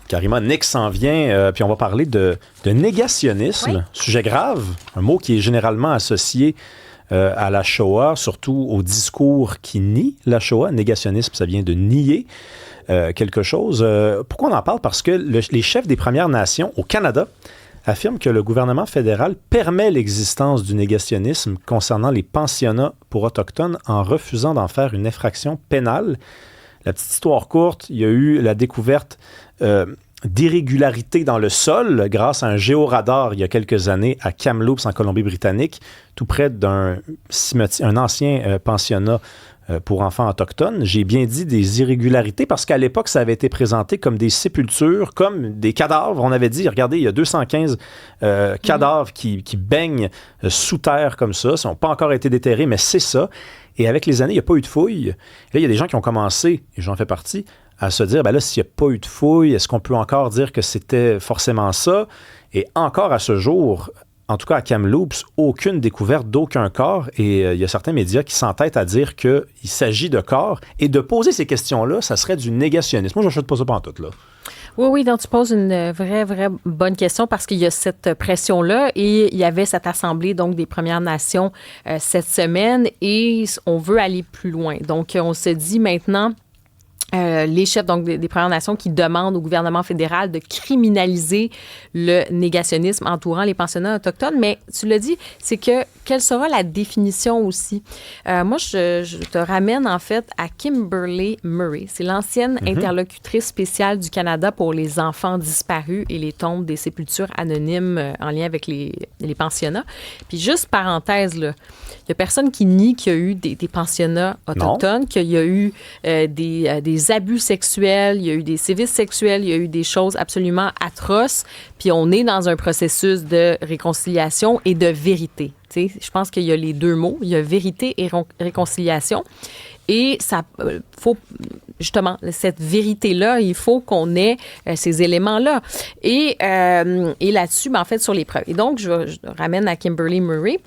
Karima, Nick s'en vient, puis on va parler de négationnisme, Oui. sujet grave, un mot qui est généralement associé à la Shoah, surtout au discours qui nie la Shoah. Négationnisme, ça vient de nier quelque chose. Pourquoi on en parle? Parce que les chefs des Premières Nations au Canada affirment que le gouvernement fédéral permet l'existence du négationnisme concernant les pensionnats pour Autochtones en refusant d'en faire une infraction pénale. La petite histoire courte, il y a eu la découverte d'irrégularités dans le sol grâce à un géoradar il y a quelques années à Kamloops, en Colombie-Britannique, tout près d'un un ancien pensionnat pour enfants autochtones. J'ai bien dit des irrégularités parce qu'à l'époque, ça avait été présenté comme des sépultures, comme des cadavres. On avait dit, regardez, il y a 215 cadavres qui baignent sous terre comme ça. Ils n'ont pas encore été déterrés, mais c'est ça. Et avec les années, il n'y a pas eu de fouilles. Là, il y a des gens qui ont commencé, et j'en fais partie, à se dire, ben là, s'il n'y a pas eu de fouilles, est-ce qu'on peut encore dire que c'était forcément ça? Et encore à ce jour, en tout cas à Kamloops, aucune découverte d'aucun corps. Et il y a certains médias qui s'entêtent à dire qu'il s'agit de corps. Et de poser ces questions-là, ça serait du négationnisme. Moi, je ne achète pas ça pantoute, là. Oui, donc tu poses une vraie bonne question parce qu'il y a cette pression-là et il y avait cette assemblée donc des Premières Nations cette semaine et on veut aller plus loin. Donc, on se dit maintenant... les chefs donc, des Premières Nations qui demandent au gouvernement fédéral de criminaliser le négationnisme entourant les pensionnats autochtones. Mais tu l'as dit, c'est que quelle sera la définition aussi? Moi, je te ramène en fait à Kimberly Murray. C'est l'ancienne interlocutrice spéciale du Canada pour les enfants disparus et les tombes des sépultures anonymes en lien avec les pensionnats. Puis juste parenthèse, là, il n'y a personne qui nie qu'il y a eu des pensionnats autochtones, qu'il y a eu des abus sexuels, il y a eu des sévices sexuels, il y a eu des choses absolument atroces. Puis on est dans un processus de réconciliation et de vérité. Tu sais, je pense qu'il y a les deux mots. Il y a vérité et réconciliation. Et ça faut justement cette vérité-là, il faut qu'on ait ces éléments-là. Et là-dessus, ben, en fait, sur les preuves. Et donc, je ramène à Kimberly Murray.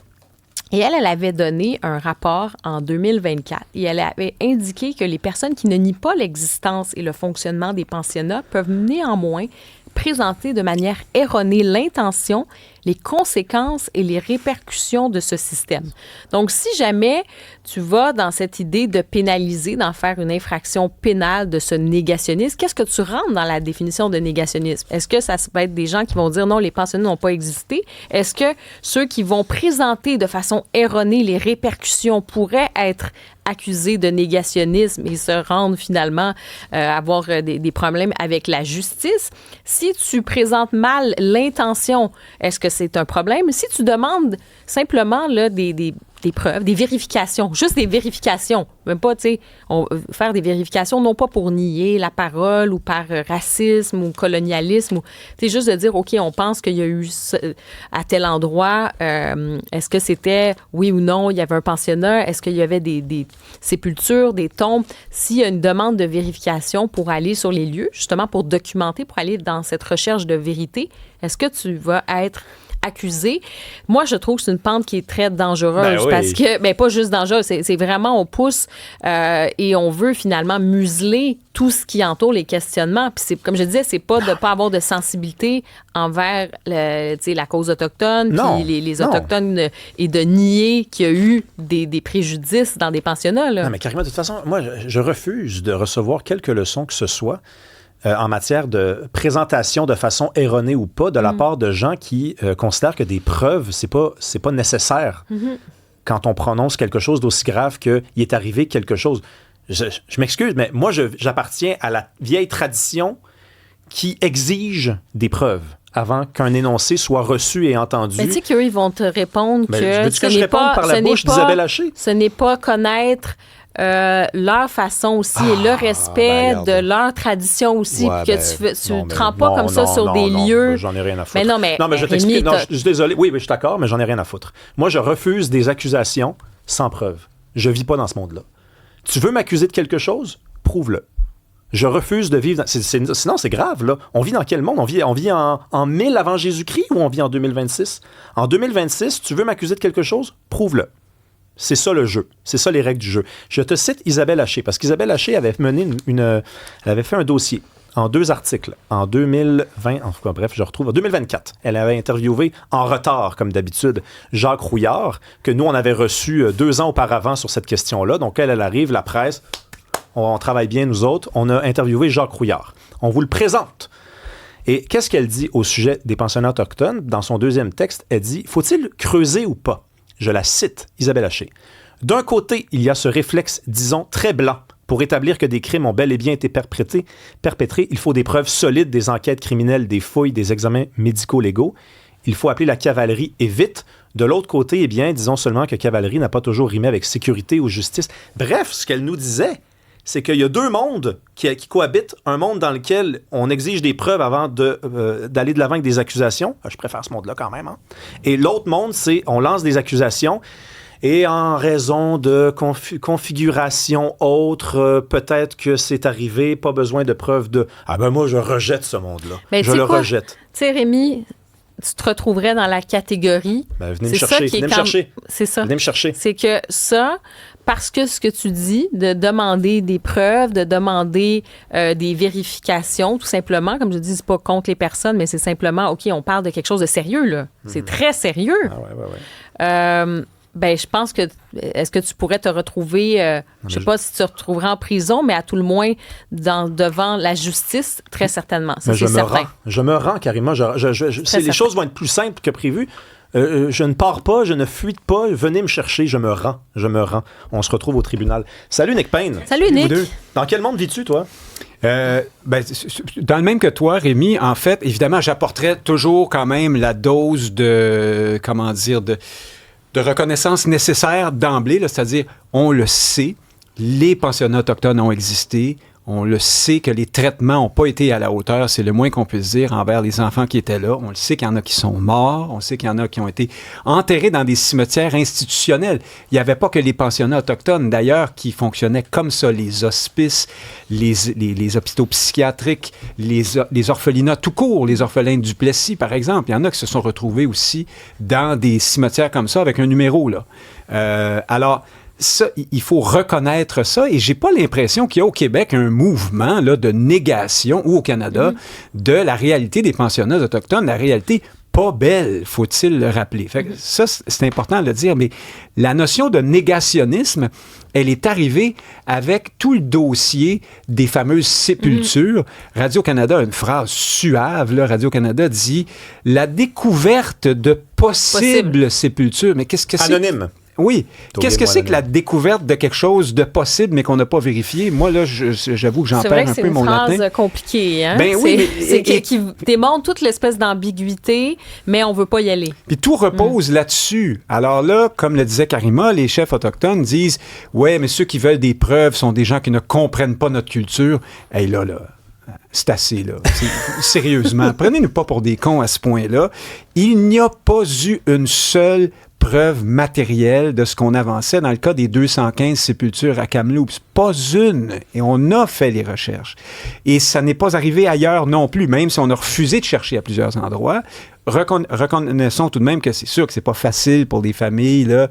Et elle avait donné un rapport en 2024 et elle avait indiqué que les personnes qui ne nient pas l'existence et le fonctionnement des pensionnats peuvent néanmoins présenter de manière erronée l'intention, les conséquences et les répercussions de ce système. Donc, si jamais tu vas dans cette idée de pénaliser, d'en faire une infraction pénale de ce négationnisme, qu'est-ce que tu rentres dans la définition de négationnisme? Est-ce que ça peut être des gens qui vont dire non, les pensionnats n'ont pas existé? Est-ce que ceux qui vont présenter de façon erronée les répercussions pourraient être accusés de négationnisme et se rendre finalement avoir des problèmes avec la justice? Si tu présentes mal l'intention, est-ce que c'est un problème? Si tu demandes simplement là, des preuves, des vérifications, juste des vérifications, même pas, tu sais, faire des vérifications, non pas pour nier la parole ou par racisme ou colonialisme, ou, tu sais, juste de dire, OK, on pense qu'il y a eu à tel endroit, est-ce que c'était, oui ou non, il y avait un pensionnat, est-ce qu'il y avait des sépultures, des tombes? S'il y a une demande de vérification pour aller sur les lieux, justement pour documenter, pour aller dans cette recherche de vérité, est-ce que tu vas être accusé? Moi, je trouve que c'est une pente qui est très dangereuse parce que, pas juste dangereuse, c'est vraiment, on pousse et on veut finalement museler tout ce qui entoure les questionnements. Puis comme je disais, c'est pas de pas avoir de sensibilité envers la cause autochtone, puis les Autochtones et de nier qu'il y a eu des préjudices dans des pensionnats. Là. Non, mais carrément, de toute façon, moi, je refuse de recevoir quelque leçon que ce soit en matière de présentation de façon erronée ou pas de la part de gens qui considèrent que des preuves, c'est pas nécessaire quand on prononce quelque chose d'aussi grave qu'il est arrivé quelque chose. Je m'excuse, mais moi, j'appartiens à la vieille tradition qui exige des preuves avant qu'un énoncé soit reçu et entendu. Mais tu sais qu'eux, ils vont te répondre que je réponde par la bouche d'Isabelle Haché? Ce n'est pas connaître leur façon aussi et le respect de leur tradition aussi, que tu ne te rends pas comme ça sur des lieux. J'en ai rien à foutre. Mais non, mais je t'explique. Non, je suis désolé. Oui, mais je suis d'accord, mais j'en ai rien à foutre. Moi, je refuse des accusations sans preuve. Je vis pas dans ce monde-là. Tu veux m'accuser de quelque chose? Prouve-le. Je refuse de vivre... sinon, c'est grave, là. On vit dans quel monde? On vit en 1000 avant Jésus-Christ ou on vit en 2026? En 2026, tu veux m'accuser de quelque chose? Prouve-le. C'est ça le jeu. C'est ça les règles du jeu. Je te cite Isabelle Haché, parce qu'Isabelle Haché avait mené elle avait fait un dossier en 2 articles, en 2020, en tout cas, bref, je retrouve, en 2024, elle avait interviewé en retard, comme d'habitude, Jacques Rouillard, que nous, on avait reçu 2 ans auparavant sur cette question-là. Donc, elle arrive, la presse, on travaille bien, nous autres. On a interviewé Jacques Rouillard. On vous le présente. Et qu'est-ce qu'elle dit au sujet des pensionnats autochtones? Dans son 2e texte, elle dit « Faut-il creuser ou pas? » Je la cite, Isabelle Haché. « D'un côté, il y a ce réflexe, disons, très blanc. Pour établir que des crimes ont bel et bien été perpétrés, il faut des preuves solides, des enquêtes criminelles, des fouilles, des examens médico-légaux. Il faut appeler la cavalerie et vite. De l'autre côté, eh bien, disons seulement que cavalerie n'a pas toujours rimé avec sécurité ou justice. » Bref, ce qu'elle nous disait, c'est qu'il y a 2 mondes qui cohabitent. Un monde dans lequel on exige des preuves avant d'aller de l'avant avec des accusations. Je préfère ce monde-là quand même. Hein? Et l'autre monde, c'est on lance des accusations et en raison de configuration autre, peut-être que c'est arrivé, pas besoin de preuves de « Ah ben moi, je rejette ce monde-là. Ben, je le rejette. » Tu sais, Rémi, tu te retrouverais dans la catégorie... Ben, venez me chercher. C'est ça. Venez me chercher. C'est que ça... Parce que ce que tu dis, de demander des preuves, de demander des vérifications, tout simplement, comme je dis, c'est pas contre les personnes, mais c'est simplement, OK, on parle de quelque chose de sérieux, là. C'est très sérieux. Ah ouais. Ben, je pense que... Est-ce que tu pourrais te retrouver... je sais pas si tu te retrouverais en prison, mais à tout le moins devant la justice, très certainement. Ça, c'est certain. Je me rends carrément. Les choses vont être plus simples que prévu. Je ne pars pas, je ne fuis pas, venez me chercher, je me rends. On se retrouve au tribunal. Salut Nick Payne. Salut Nick. Dans quel monde vis-tu, toi? Dans le même que toi, Rémi, en fait, évidemment, j'apporterais toujours quand même la dose de reconnaissance nécessaire d'emblée, là, c'est-à-dire, on le sait, les pensionnats autochtones ont existé. On le sait que les traitements n'ont pas été à la hauteur, c'est le moins qu'on puisse dire envers les enfants qui étaient là. On le sait qu'il y en a qui sont morts, on sait qu'il y en a qui ont été enterrés dans des cimetières institutionnels. Il n'y avait pas que les pensionnats autochtones, d'ailleurs, qui fonctionnaient comme ça, les hospices, les hôpitaux psychiatriques, les orphelinats tout court, les orphelins de Duplessis, par exemple. Il y en a qui se sont retrouvés aussi dans des cimetières comme ça avec un numéro, là. Alors, ça, il faut reconnaître ça et j'ai pas l'impression qu'il y a au Québec un mouvement là, de négation ou au Canada de la réalité des pensionnats autochtones, la réalité pas belle, faut-il le rappeler. Fait que ça, c'est important de le dire, mais la notion de négationnisme, elle est arrivée avec tout le dossier des fameuses sépultures. Radio-Canada a une phrase suave, là. Radio-Canada dit « La découverte de possibles sépultures ». Mais qu'est-ce que c'est? Anonyme. Oui. Qu'est-ce que c'est que la découverte de quelque chose de possible, mais qu'on n'a pas vérifié? Moi, là, j'avoue que j'en perds un peu mon latin. C'est une phrase compliquée, hein? Ben oui, qui démontre toute l'espèce d'ambiguïté, mais on ne veut pas y aller. Puis tout repose là-dessus. Alors là, comme le disait Karima, les chefs autochtones disent « Ouais, mais ceux qui veulent des preuves sont des gens qui ne comprennent pas notre culture. » Hey, là, c'est assez, là. Sérieusement, prenez-nous pas pour des cons à ce point-là. Il n'y a pas eu une seule preuve matérielle de ce qu'on avançait dans le cas des 215 sépultures à Kamloops. Pas une. Et on a fait les recherches. Et ça n'est pas arrivé ailleurs non plus, même si on a refusé de chercher à plusieurs endroits. Reconnaissons tout de même que c'est sûr que c'est pas facile pour des familles là,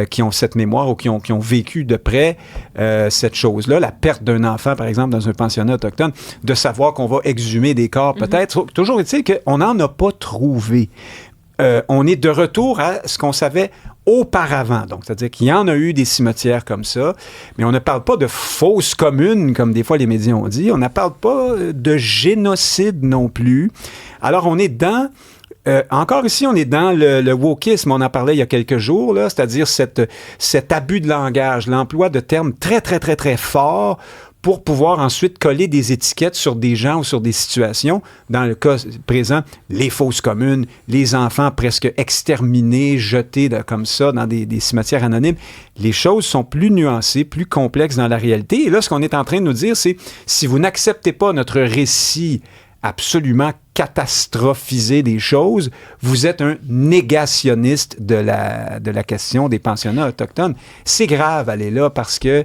qui ont cette mémoire ou qui ont vécu de près cette chose-là, la perte d'un enfant, par exemple, dans un pensionnat autochtone, de savoir qu'on va exhumer des corps, peut-être. Toujours est-il qu'on n'en a pas trouvé. On est de retour à ce qu'on savait auparavant. Donc, c'est-à-dire qu'il y en a eu des cimetières comme ça, mais on ne parle pas de fausses communes, comme des fois les médias ont dit. On ne parle pas de génocide non plus. Alors, on est dans... encore ici, on est dans le wokisme. On en parlait il y a quelques jours, là, c'est-à-dire cet abus de langage, l'emploi de termes très, très, très, très forts pour pouvoir ensuite coller des étiquettes sur des gens ou sur des situations. Dans le cas présent, les fausses communes, les enfants presque exterminés, jetés comme ça dans des cimetières anonymes. Les choses sont plus nuancées, plus complexes dans la réalité. Et là, ce qu'on est en train de nous dire, c'est si vous n'acceptez pas notre récit absolument catastrophisé des choses, vous êtes un négationniste de la question des pensionnats autochtones. C'est grave, aller là, parce que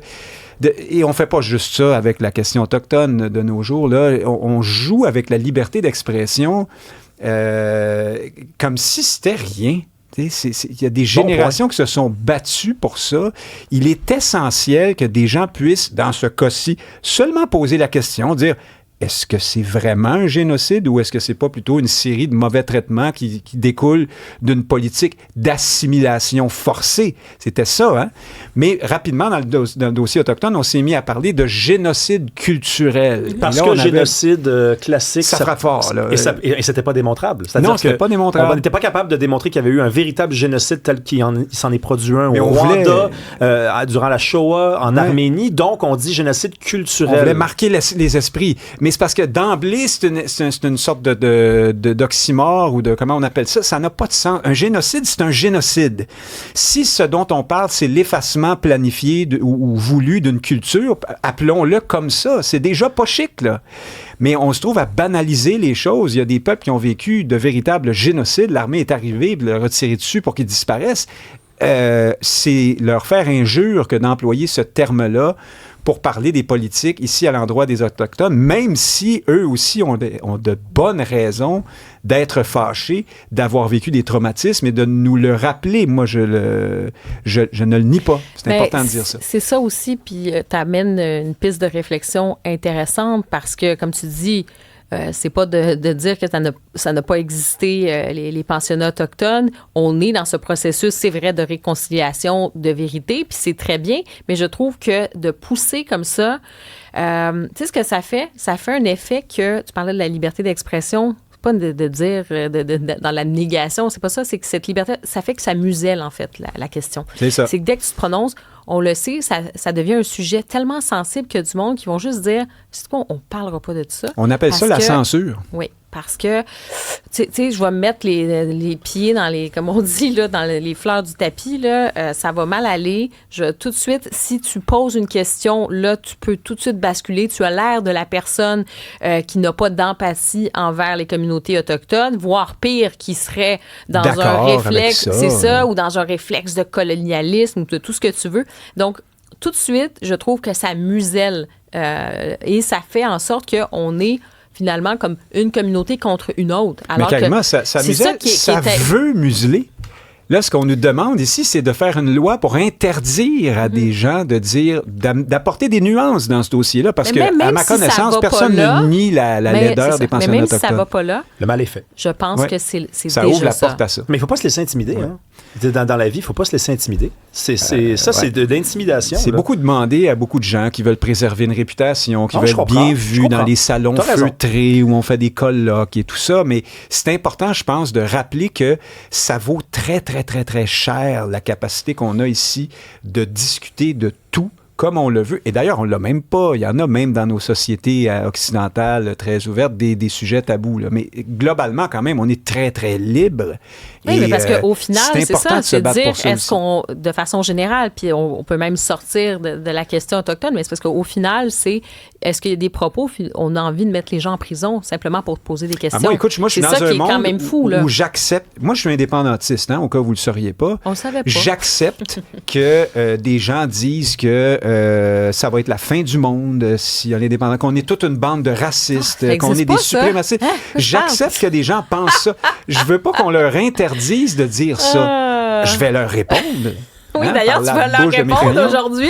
et on fait pas juste ça avec la question autochtone de nos jours. Là. On joue avec la liberté d'expression comme si c'était rien. Il y a des générations qui se sont battues pour ça. Il est essentiel que des gens puissent, dans ce cas-ci, seulement poser la question, dire est-ce que c'est vraiment un génocide ou est-ce que c'est pas plutôt une série de mauvais traitements qui découlent d'une politique d'assimilation forcée? C'était ça, hein? Mais rapidement, dans le dossier autochtone, on s'est mis à parler de génocide culturel. Parce que génocide classique... Ça frappe fort, là. Et c'était pas démontrable. Non, c'était pas démontrable. On n'était pas capable de démontrer qu'il y avait eu un véritable génocide tel qu'il s'en est produit un au Rwanda, durant la Shoah, en Arménie. Donc, on dit génocide culturel. On voulait marquer les esprits. Mais c'est parce que d'emblée, c'est une sorte d'oxymore ou de, comment on appelle ça, ça n'a pas de sens. Un génocide, c'est un génocide. Si ce dont on parle, c'est l'effacement planifié ou voulu d'une culture, appelons-le comme ça. C'est déjà pas chic, là. Mais on se trouve à banaliser les choses. Il y a des peuples qui ont vécu de véritables génocides. L'armée est arrivée, leur a tiré dessus pour qu'ils disparaissent. C'est leur faire injure que d'employer ce terme-là pour parler des politiques ici à l'endroit des Autochtones, même si eux aussi ont de bonnes raisons d'être fâchés, d'avoir vécu des traumatismes et de nous le rappeler. Moi, je ne le nie pas. C'est important de dire ça. C'est ça aussi, puis tu amènes une piste de réflexion intéressante parce que, comme tu dis, c'est pas de dire que ça n'a pas existé, les pensionnats autochtones. On est dans ce processus, c'est vrai, de réconciliation, de vérité, puis c'est très bien, mais je trouve que de pousser comme ça, tu sais ce que ça fait? Ça fait un effet que, tu parlais de la liberté d'expression, c'est pas de dire dans la négation, c'est pas ça, c'est que cette liberté, ça fait que ça muselle, en fait, la question. C'est ça. C'est que dès que tu te prononces, on le sait, ça devient un sujet tellement sensible qu'il y a du monde qui vont juste dire, c'est quoi, on parlera pas de ça. On appelle ça la censure. Oui, parce que, tu sais, je vais me mettre les pieds dans les, comme on dit, là, dans les fleurs du tapis, là, ça va mal aller. Tout de suite, si tu poses une question, là, tu peux tout de suite basculer. Tu as l'air de la personne qui n'a pas d'empathie envers les communautés autochtones, voire pire, qui serait dans un réflexe, c'est ça, ou dans un réflexe de colonialisme, ou de tout ce que tu veux. Donc, tout de suite, je trouve que ça muselle et ça fait en sorte qu'on est finalement comme une communauté contre une autre. Alors mais carrément, que ça muselle, ça veut museler. Là, ce qu'on nous demande ici, c'est de faire une loi pour interdire à des gens de dire, d'apporter des nuances dans ce dossier-là, parce que, à ma connaissance, personne ne nie la laideur des pensionnats autochtones. Mais même si ça ne va pas là, le mal est fait. Je pense que c'est ça déjà ouvre la porte à ça. Mais il ne faut pas se laisser intimider. Ouais. Hein. Dans la vie, il ne faut pas se laisser intimider. C'est de l'intimidation. C'est beaucoup demandé à beaucoup de gens qui veulent préserver une réputation, qui veulent être bien vus dans les salons feutrés où on fait des colloques et tout ça. Mais c'est important, je pense, de rappeler que ça vaut très, très, très, très cher la capacité qu'on a ici de discuter de tout comme on le veut. Et d'ailleurs, on ne l'a même pas. Il y en a même dans nos sociétés occidentales très ouvertes des sujets tabous. Là. Mais globalement, quand même, on est très, très libre. Oui, mais parce qu'au final, c'est ça, se battre pour ça est-ce qu'on, de façon générale, puis on peut même sortir de la question autochtone, mais c'est parce qu'au final, est-ce qu'il y a des propos, on a envie de mettre les gens en prison simplement pour poser des questions? Moi, écoute, moi, je suis dans un monde quand même fou, où j'accepte... Moi, je suis indépendantiste, hein, au cas où vous ne le sauriez pas. On le savait pas. J'accepte que des gens disent que ça va être la fin du monde si on est indépendant, qu'on est toute une bande de racistes, qu'on est des suprémacistes. J'accepte que des gens pensent ça. Je veux pas qu'on leur interdise de dire ça. Je vais leur répondre. Oui, d'ailleurs, tu vas leur répondre aujourd'hui.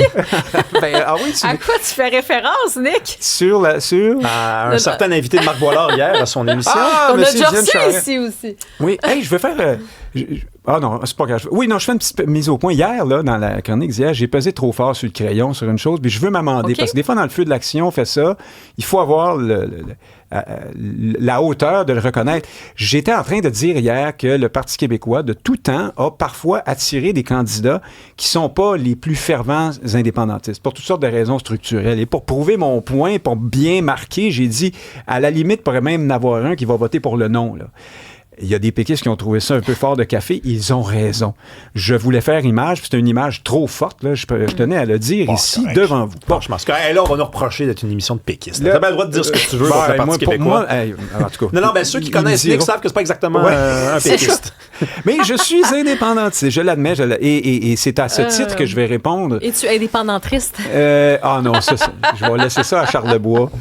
À quoi tu fais référence, Nick? Sur à un certain invité de Marc Boilard hier à son émission. On a déjà reçu ici aussi. Oui, je vais faire... non, c'est pas grave. Oui, non, je fais une petite mise au point. Hier, là, dans la chronique d'hier, j'ai pesé trop fort sur le crayon, sur une chose, puis je veux m'amender. Parce que des fois, dans le feu de l'action, on fait ça. Il faut avoir la hauteur de le reconnaître. J'étais en train de dire hier que le Parti québécois, de tout temps, a parfois attiré des candidats qui sont pas les plus fervents indépendantistes, pour toutes sortes de raisons structurelles. Et pour prouver mon point, pour bien marquer, j'ai dit, à la limite, il pourrait même en avoir un qui va voter pour le non, là. Il y a des péquistes qui ont trouvé ça un peu fort de café. Ils ont raison. Je voulais faire image, puis c'est une image trop forte. Là. Je tenais à le dire ici, devant vous. Bon, je pense que là, on va nous reprocher d'être une émission de péquistes. Tu as bien le droit de dire ce que tu veux dans le Parti québécois. En tout cas, non, ceux qui connaissent Nick savent que c'est pas exactement un péquiste. Mais je suis indépendantiste, je l'admets. Et c'est à ce titre que je vais répondre. Es-tu indépendantriste? Non, je vais laisser ça à Charlebois.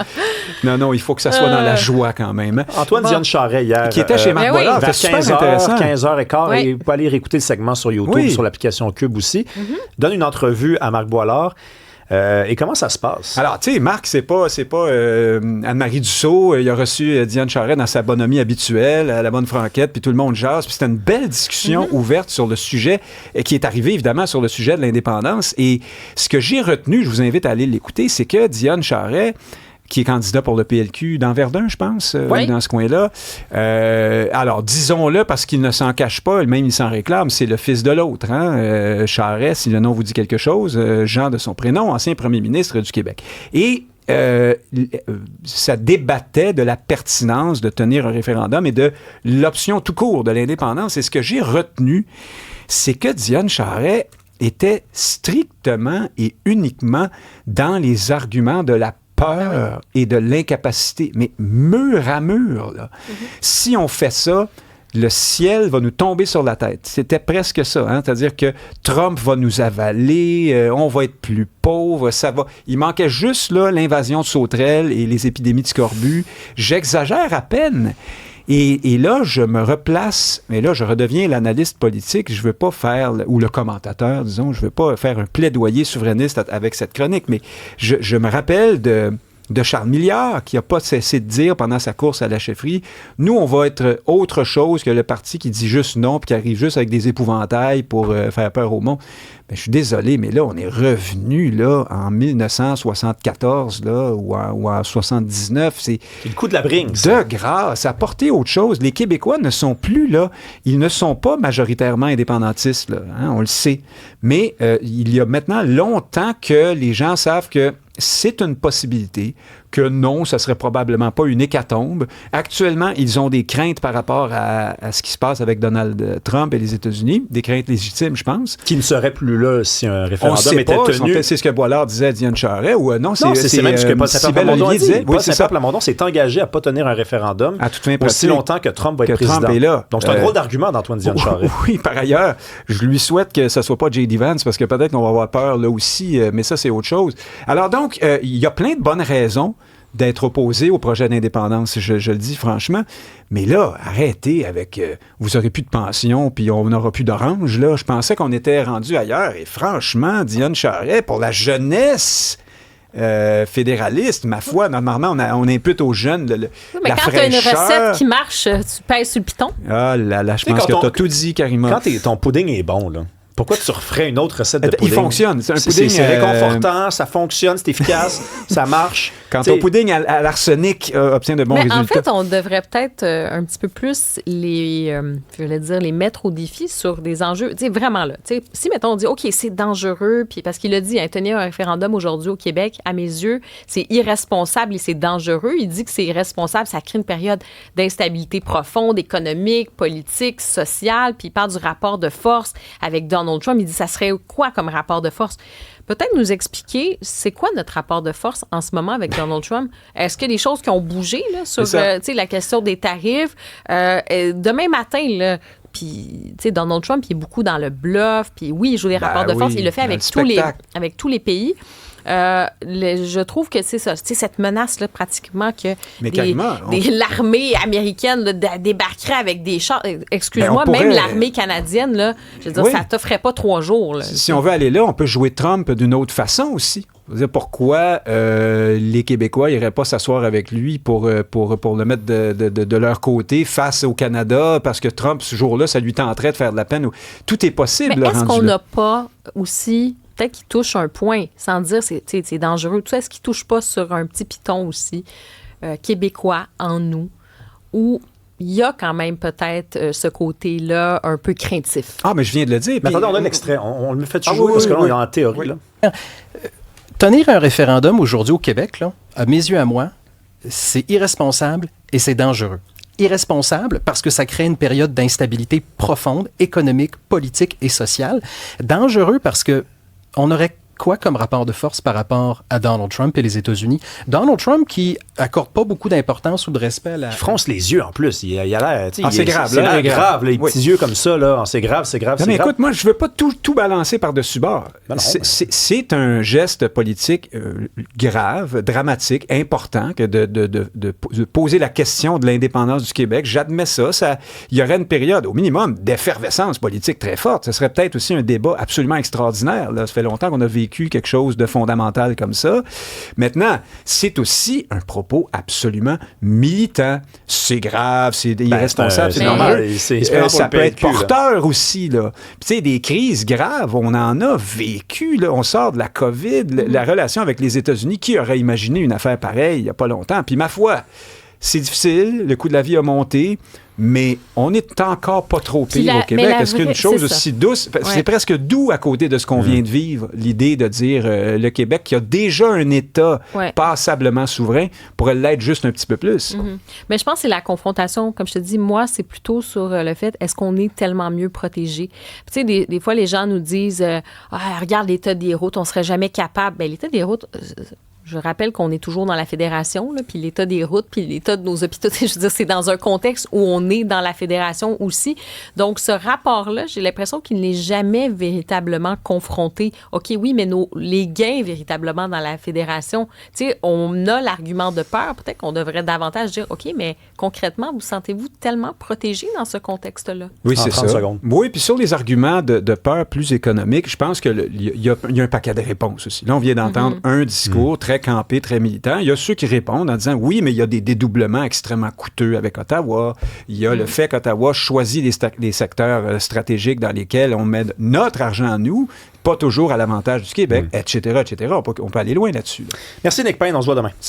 Non, il faut que ça soit dans la joie quand même. Antoine Dionne Charret, hier, qui était chez Marc Boilard, vers 15h15, et vous pouvez aller réécouter le segment sur YouTube, sur l'application Cube aussi, donne une entrevue à Marc Boilard. Et comment ça se passe? Alors, tu sais, Marc, c'est pas Anne-Marie Dussault. Il a reçu Diane Charest dans sa bonhomie habituelle, à la bonne franquette, puis tout le monde jase. Puis c'était une belle discussion ouverte sur le sujet, qui est arrivée, évidemment, sur le sujet de l'indépendance. Et ce que j'ai retenu, je vous invite à aller l'écouter, c'est que Diane Charest, qui est candidat pour le PLQ dans Verdun, je pense, dans ce coin-là. Alors, disons-le, parce qu'il ne s'en cache pas, même il s'en réclame, c'est le fils de l'autre. Hein? Charest, si le nom vous dit quelque chose, Jean de son prénom, ancien premier ministre du Québec. Et ça débattait de la pertinence de tenir un référendum et de l'option tout court de l'indépendance. Et ce que j'ai retenu, c'est que Diane Charest était strictement et uniquement dans les arguments de la peur et de l'incapacité, mais mur à mur. Là. Si on fait ça, le ciel va nous tomber sur la tête. C'était presque ça. Hein? C'est-à-dire que Trump va nous avaler, on va être plus pauvre, ça va... Il manquait juste là, l'invasion de sauterelles et les épidémies de scorbut. J'exagère à peine. Et là, je me replace, mais là, je redeviens l'analyste politique. Je ne veux pas faire, ou le commentateur, disons, je ne veux pas faire un plaidoyer souverainiste avec cette chronique, mais je me rappelle de Charles Milliard, qui n'a pas cessé de dire pendant sa course à la chefferie, nous, on va être autre chose que le parti qui dit juste non, puis qui arrive juste avec des épouvantails pour faire peur au monde. Ben, je suis désolé, mais là, on est revenu là, en 1974 là, ou en 79. C'est le coup de la bringue. De grâce, apporter autre chose. Les Québécois ne sont plus là. Ils ne sont pas majoritairement indépendantistes, là, hein, on le sait. Mais il y a maintenant longtemps que les gens savent que c'est une possibilité, que non, ça serait probablement pas une hécatombe. Actuellement, ils ont des craintes par rapport à ce qui se passe avec Donald Trump et les États-Unis, des craintes légitimes, je pense. Qui ne serait plus là si un référendum était tenu. C'est ce que Boilard disait à Diane Charest, ou non, c'est même ce que Paul Saint-Pierre disait. Paul Saint-Pierre Plamondon s'est engagé à ne pas tenir un référendum à toute fin aussi longtemps que Trump va être président. Trump est là. Donc, c'est un drôle d'argument d'Antoine Diane Charest. Oui, par ailleurs, je lui souhaite que ce ne soit pas J.D. Vance, parce que peut-être qu'on va avoir peur là aussi, mais ça, c'est autre chose. Alors donc, il y a plein de bonnes raisons d'être opposé au projet d'indépendance, je le dis franchement. Mais là, arrêtez avec vous aurez plus de pension puis on n'aura plus d'orange. Là, je pensais qu'on était rendu ailleurs. Et franchement, Diane Charest, pour la jeunesse fédéraliste, ma foi, normalement, on impute aux jeunes mais la quand fraîcheur. Tu as une recette qui marche, tu pèses sur le piton. Ah là là, je pense que tu as tout dit, Karima. Quand ton pudding est bon, là, pourquoi tu referais une autre recette de pudding? Il fonctionne. C'est un pudding... C'est réconfortant, ça fonctionne, c'est efficace, ça marche. Quand ton pudding à l'arsenic obtient de bons résultats. En fait, on devrait peut-être un petit peu plus les mettre au défi sur des enjeux. Tu sais, vraiment là. Tu sais, si, mettons, on dit, OK, c'est dangereux, puis parce qu'il a dit, tenir un référendum aujourd'hui au Québec, à mes yeux, c'est irresponsable et c'est dangereux. Il dit que c'est irresponsable, ça crée une période d'instabilité profonde, économique, politique, sociale, puis il parle du rapport de force avec Donald Trump. Il dit, ça serait quoi comme rapport de force? Peut-être nous expliquer, c'est quoi notre rapport de force en ce moment avec Donald Trump? Est-ce qu'il y a des choses qui ont bougé là, sur la question des tarifs? Demain matin, là, puis, Donald Trump, il est beaucoup dans le bluff, puis oui, il joue des rapports de force, il le fait avec tous les pays. Je trouve que c'est ça, cette menace-là, pratiquement, que l'armée américaine là, débarquerait avec des chars. Excuse-moi, même l'armée canadienne, là, je veux dire, ça t'offrait pas 3 jours. Là. Si on veut aller là, on peut jouer Trump d'une autre façon aussi. Je veux dire, pourquoi les Québécois n'iraient pas s'asseoir avec lui pour le mettre de leur côté face au Canada, parce que Trump, ce jour-là, ça lui tenterait de faire de la peine. Tout est possible. Mais est-ce qu'on n'a pas aussi... Peut-être qu'il touche un point, sans dire c'est dangereux. Tout ça, est-ce qu'il ne touche pas sur un petit piton aussi québécois en nous, où il y a quand même peut-être ce côté-là un peu craintif? Ah, mais je viens de le dire. Mais attendez, on a l'extrait. On le fait jouer parce que là, on est en théorie. Oui. Là. Tenir un référendum aujourd'hui au Québec, là, à mes yeux à moi, c'est irresponsable et c'est dangereux. Irresponsable parce que ça crée une période d'instabilité profonde, économique, politique et sociale. Dangereux parce que on aurait quoi comme rapport de force par rapport à Donald Trump et les États-Unis? Donald Trump qui accorde pas beaucoup d'importance ou de respect à la... Il fronce les yeux en plus. Il a l'air... c'est grave. C'est grave, les petits yeux comme ça. Là. C'est grave. Non, mais écoute, moi, je veux pas tout balancer par-dessus bord. C'est un geste politique grave, dramatique, important que de poser la question de l'indépendance du Québec. J'admets ça. Il y aurait une période, au minimum, d'effervescence politique très forte. Ce serait peut-être aussi un débat absolument extraordinaire. Là. Ça fait longtemps qu'on a vécu vécu quelque chose de fondamental comme ça. Maintenant, c'est aussi un propos absolument militant. C'est grave, c'est irresponsable, c'est normal. Ça peut être porteur aussi, là. Tu sais, des crises graves, on en a vécu, là. On sort de la COVID, la relation avec les États-Unis. Qui aurait imaginé une affaire pareille il n'y a pas longtemps? Puis ma foi, c'est difficile, le coût de la vie a monté, mais on est encore pas trop pire au Québec. Est-ce qu'une chose aussi douce, c'est presque doux à côté de ce qu'on vient de vivre, l'idée de dire le Québec, qui a déjà un État passablement souverain, pourrait l'être juste un petit peu plus. Mais je pense que c'est la confrontation, comme je te dis, moi, c'est plutôt sur le fait, est-ce qu'on est tellement mieux protégé? Tu sais, des fois, les gens nous disent, regarde l'état des routes, on serait jamais capable. Bien, l'état des routes... Je rappelle qu'on est toujours dans la fédération, là, puis l'état des routes, puis l'état de nos hôpitaux. Je veux dire, c'est dans un contexte où on est dans la fédération aussi. Donc, ce rapport-là, j'ai l'impression qu'il n'est jamais véritablement confronté. OK, oui, mais les gains véritablement dans la fédération, tu sais, on a l'argument de peur. Peut-être qu'on devrait davantage dire, OK, mais concrètement, vous sentez-vous tellement protégé dans ce contexte-là? Oui, c'est ça. Secondes. Oui, puis sur les arguments de peur plus économiques, je pense qu'il y a un paquet de réponses aussi. Là, on vient d'entendre un discours très campé, très militant. Il y a ceux qui répondent en disant oui, mais il y a des dédoublements extrêmement coûteux avec Ottawa. Il y a le fait qu'Ottawa choisit les secteurs stratégiques dans lesquels on met notre argent à nous, pas toujours à l'avantage du Québec, etc., etc. On peut aller loin là-dessus. Merci, Nick Payne. On se voit demain.